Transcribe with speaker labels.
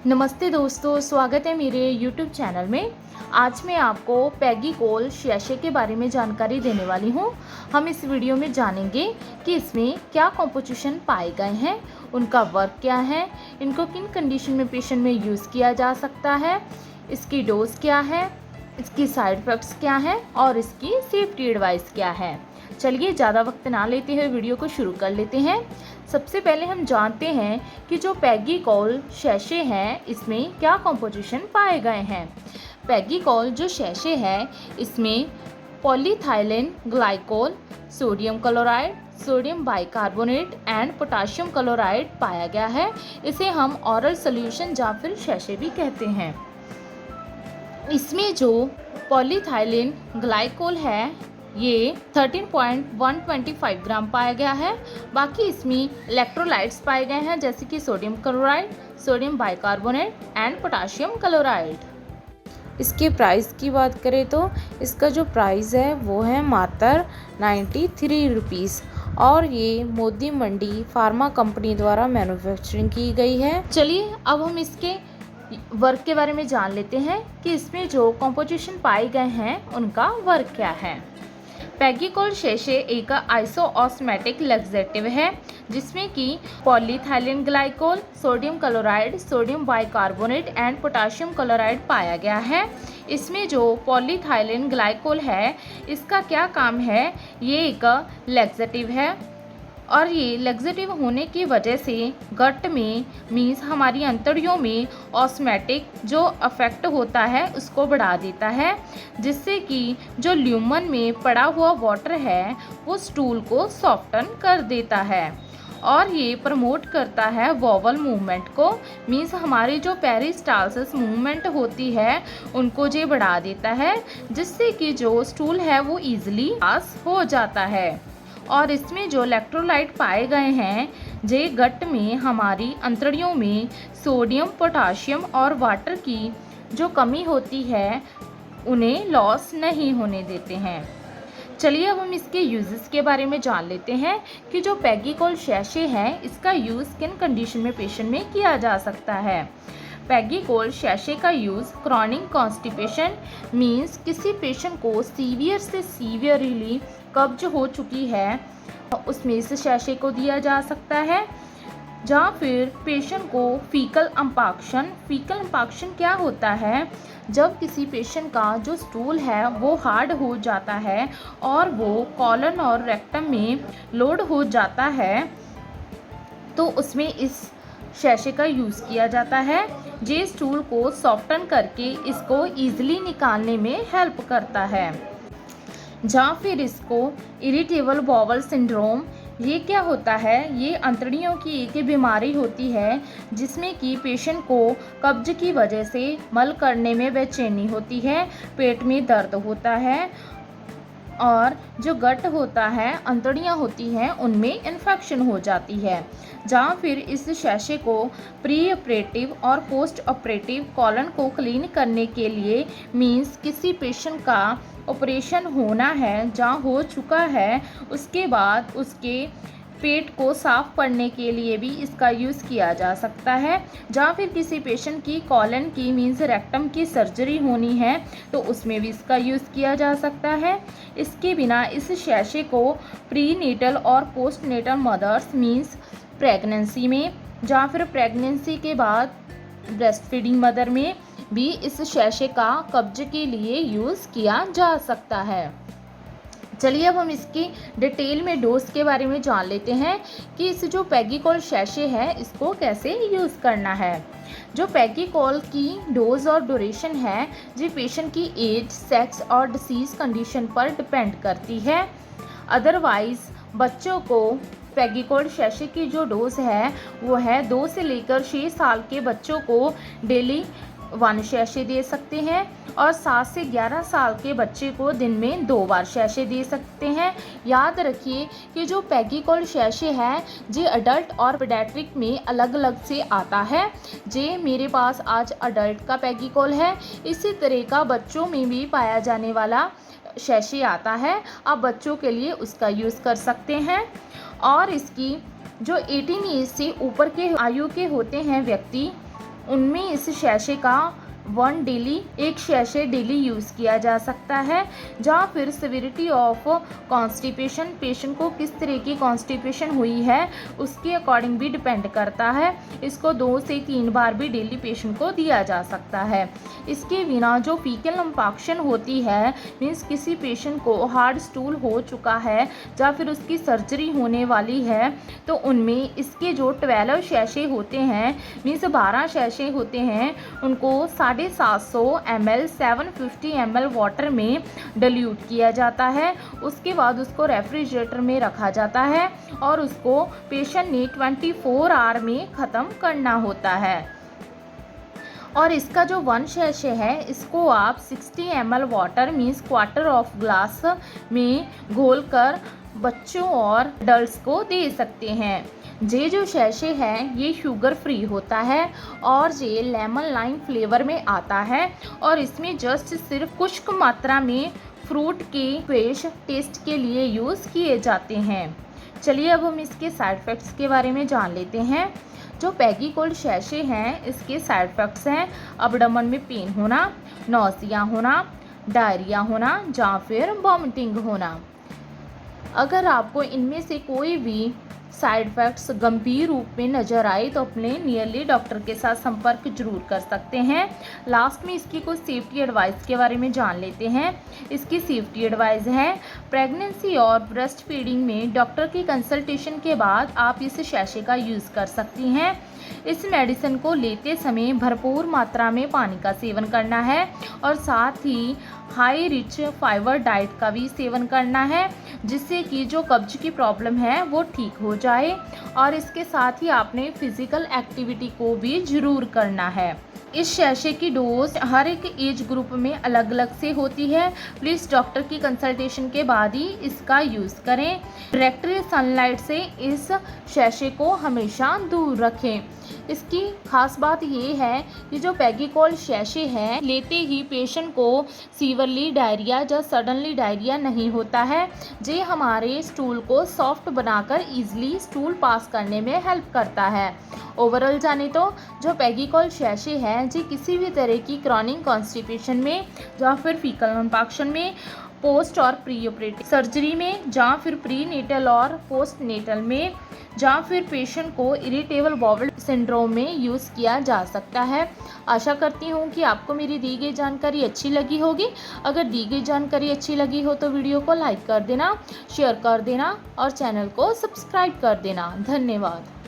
Speaker 1: नमस्ते दोस्तों, स्वागत है मेरे YouTube चैनल में। आज मैं आपको पैगीकोल शैशे के बारे में जानकारी देने वाली हूँ। हम इस वीडियो में जानेंगे कि इसमें क्या कॉम्पोजिशन पाए गए हैं, उनका वर्क क्या है, इनको किन कंडीशन में पेशेंट में यूज़ किया जा सकता है, इसकी डोज क्या है, इसकी साइड इफ़ेक्ट्स क्या हैं और इसकी सेफ्टी एडवाइस क्या है। चलिए ज़्यादा वक्त ना लेते हुए वीडियो को शुरू कर लेते हैं। सबसे पहले हम जानते हैं कि जो पैगीकोल शैशे हैं इसमें क्या कॉम्पोजिशन पाए गए हैं। पैगीकोल जो शैशे है इसमें polyethylene glycol, sodium chloride, sodium bicarbonate and potassium chloride पाया गया है। इसे हम ऑरल सॉल्यूशन या फिर शैशे भी कहते हैं। इसमें जो पॉलीथाइलिन ग्लाइकोल है ये 13.125 ग्राम पाया गया है। बाकी इसमें इलेक्ट्रोलाइट्स पाए गए हैं जैसे कि sodium chloride, sodium bicarbonate and potassium chloride.
Speaker 2: इसके प्राइस की बात करें तो इसका जो प्राइस है वो है मात्र 93 रुपीज़ और ये मोदी मंडी फार्मा कंपनी द्वारा मैन्युफैक्चरिंग की गई है।
Speaker 1: चलिए अब हम इसके वर्क के बारे में जान लेते हैं कि इसमें जो कॉम्पोजिशन पाए गए हैं उनका वर्क क्या है। पैगीकोल शैशे एक आइसोऑस्मैटिक लैक्सेटिव है जिसमें कि polyethylene glycol, sodium chloride, sodium bicarbonate and potassium chloride पाया गया है। इसमें जो पॉलीथाइलिन ग्लाइकोल है इसका क्या काम है, ये एक लैक्सेटिव है और ये लैक्सेटिव होने की वजह से गट में मीन्स हमारी अंतड़ियों में ऑस्मैटिक जो अफेक्ट होता है उसको बढ़ा देता है, जिससे कि जो ल्यूमन में पड़ा हुआ वाटर है वो स्टूल को सॉफ्टन कर देता है और ये प्रमोट करता है वॉवल मूवमेंट को, मीन्स हमारी जो पेरिस्टालसिस मूवमेंट होती है उनको ये बढ़ा देता है, जिससे कि जो स्टूल है वो ईजिली पास हो जाता है। और इसमें जो इलेक्ट्रोलाइट पाए गए हैं जे गट में हमारी अंतड़ियों में सोडियम, पोटाशियम और वाटर की जो कमी होती है उन्हें लॉस नहीं होने देते हैं। चलिए अब हम इसके यूजेस के बारे में जान लेते हैं कि जो पैगीकोल शैशे है इसका यूज़ किन कंडीशन में पेशेंट में किया जा सकता है। पैगीकोल शैशे का यूज़ क्रॉनिक कॉन्स्टिपेशन मीन्स किसी पेशेंट को सीवियर से सीवियरली कब्ज हो चुकी है उसमें इस शैशे को दिया जा सकता है। जहाँ फिर पेशेंट को फीकल इम्पाक्शन क्या होता है, जब किसी पेशेंट का जो स्टूल है वो हार्ड हो जाता है और वो कॉलन और रेक्टम में लोड हो जाता है तो उसमें इस शैशे का यूज़ किया जाता है। जे स्टूल को सॉफ्टन करके इसको ईजिली निकालने में हेल्प करता है। जहाँ फिर इसको इरिटेबल बॉवल सिंड्रोम, ये क्या होता है, ये अंतड़ियों की एक बीमारी होती है जिसमें कि पेशेंट को कब्ज की वजह से मल करने में बेचैनी होती है, पेट में दर्द होता है और जो गट होता है, अंतड़ियाँ होती हैं उनमें इन्फेक्शन हो जाती है। जहाँ फिर इस शैशे को प्री ऑपरेटिव और पोस्ट ऑपरेटिव कॉलन को क्लीन करने के लिए मीन्स किसी पेशेंट का ऑपरेशन होना है जहाँ हो चुका है उसके बाद उसके पेट को साफ करने के लिए भी इसका यूज़ किया जा सकता है। जहाँ फिर किसी पेशेंट की कॉलन की मीन्स रेक्टम की सर्जरी होनी है तो उसमें भी इसका यूज़ किया जा सकता है। इसके बिना इस शैशे को प्री नेटल और postnatal mothers means pregnancy में, जहाँ फिर प्रेगनेंसी के बाद ब्रेस्ट फीडिंग मदर में भी इस शैशे का कब्ज के लिए यूज़ किया जा सकता है। चलिए अब हम इसकी डिटेल में डोज के बारे में जान लेते हैं कि इस जो पैगीकोल शैशे है इसको कैसे यूज़ करना है। जो पैगीकोल की डोज और ड्यूरेशन है जो पेशेंट की एज, सेक्स और डिसीज़ कंडीशन पर डिपेंड करती है। अदरवाइज़ बच्चों को पैगीकोल शैशे की जो डोज है वो है 2 से लेकर 6 साल के बच्चों को डेली 1 शैशे दे सकते हैं और 7 से 11 साल के बच्चे को दिन में 2 बार शैशे दे सकते हैं। याद रखिए कि जो पैगीकोल शैशे है जे अडल्ट और पीडियाट्रिक में अलग अलग से आता है। जे मेरे पास आज अडल्ट का पैगीकोल है, इसी तरह का बच्चों में भी पाया जाने वाला शैशे आता है, आप बच्चों के लिए उसका यूज़ कर सकते हैं। और इसकी जो 18 एज से ऊपर के आयु के होते हैं व्यक्ति उनमें इस शैशे का एक शैशे डेली यूज़ किया जा सकता है। जहाँ फिर सिविरिटी ऑफ कॉन्स्टिपेशन, पेशेंट को किस तरह की कॉन्स्टिपेशन हुई है उसके अकॉर्डिंग भी डिपेंड करता है। इसको 2 से 3 बार भी डेली पेशेंट को दिया जा सकता है। इसके बिना जो फीकल इंफेक्शन होती है, मीन्स किसी पेशेंट को हार्ड स्टूल हो चुका है या फिर उसकी सर्जरी होने वाली है, तो उनमें इसके जो 12 शैशे होते हैं, मीन्स 12 शैशे होते हैं, उनको 750 ml 750 ml वाटर में डिल्यूट किया जाता है। उसके बाद उसको रेफ्रिजरेटर में रखा जाता है और उसको पेशेंट ने 24 आवर में ख़त्म करना होता है। और इसका जो 1 शैशे है, इसको आप 60 ml water means quarter of glass में घोलकर बच्चों और अडल्ट्स को दे सकते हैं। ये जो शैशे है ये शुगर फ्री होता है और ये लेमन लाइम फ्लेवर में आता है और इसमें जस्ट सिर्फ कुछ मात्रा में फ्रूट के पेश टेस्ट के लिए यूज़ किए जाते हैं। चलिए अब हम इसके साइड इफ़ेक्ट्स के बारे में जान लेते हैं। जो पैगी कोल्ड शैशे हैं, इसके साइड इफ़ेक्ट्स हैं अबडमन में पेन होना, नौसिया होना, डायरिया होना या फिर वॉमिटिंग होना। अगर आपको इनमें से कोई भी साइड इफ़ेक्ट्स गंभीर रूप में नज़र आए तो अपने नियरली डॉक्टर के साथ संपर्क जरूर कर सकते हैं। लास्ट में इसकी कुछ सेफ्टी एडवाइस के बारे में जान लेते हैं। इसकी सेफ्टी एडवाइस है, प्रेगनेंसी और ब्रेस्ट फीडिंग में डॉक्टर की कंसल्टेशन के बाद आप इस शैशे का यूज़ कर सकती हैं। इस मेडिसिन को लेते समय भरपूर मात्रा में पानी का सेवन करना है और साथ ही हाई रिच फाइबर डाइट का भी सेवन करना है, जिससे कि जो कब्ज की प्रॉब्लम है वो ठीक हो जाए। और इसके साथ ही आपने फिज़िकल एक्टिविटी को भी ज़रूर करना है। इस शैशे की डोज हर एक एज ग्रुप में अलग अलग से होती है। प्लीज़ डॉक्टर की कंसल्टेशन के बाद ही इसका यूज़ करें। डायरेक्ट सनलाइट से इस शैशे को हमेशा दूर रखें। इसकी खास बात ये है कि जो पैगी कोल्ड शैशे हैं, लेते ही पेशेंट को सीवियरली डायरिया या सडनली डायरिया नहीं होता है। ये हमारे स्टूल को सॉफ्ट बनाकर ईजिली स्टूल पास करने में हेल्प करता है। ओवरऑल जाने तो जो पैगी कोल्ड शैशे हैं, जी किसी भी तरह की क्रॉनिक कॉन्स्टिपेशन में या फिर फीकल इंफेक्शन में, पोस्ट और प्री ऑपरेटिव सर्जरी में, या फिर प्री नेटल और पोस्ट नेटल में, या फिर पेशेंट को इरिटेबल बाउल सिंड्रोम में यूज़ किया जा सकता है। आशा करती हूँ कि आपको मेरी दी गई जानकारी अच्छी लगी होगी। अगर दी गई जानकारी अच्छी लगी हो तो वीडियो को लाइक कर देना, शेयर कर देना और चैनल को सब्सक्राइब कर देना। धन्यवाद।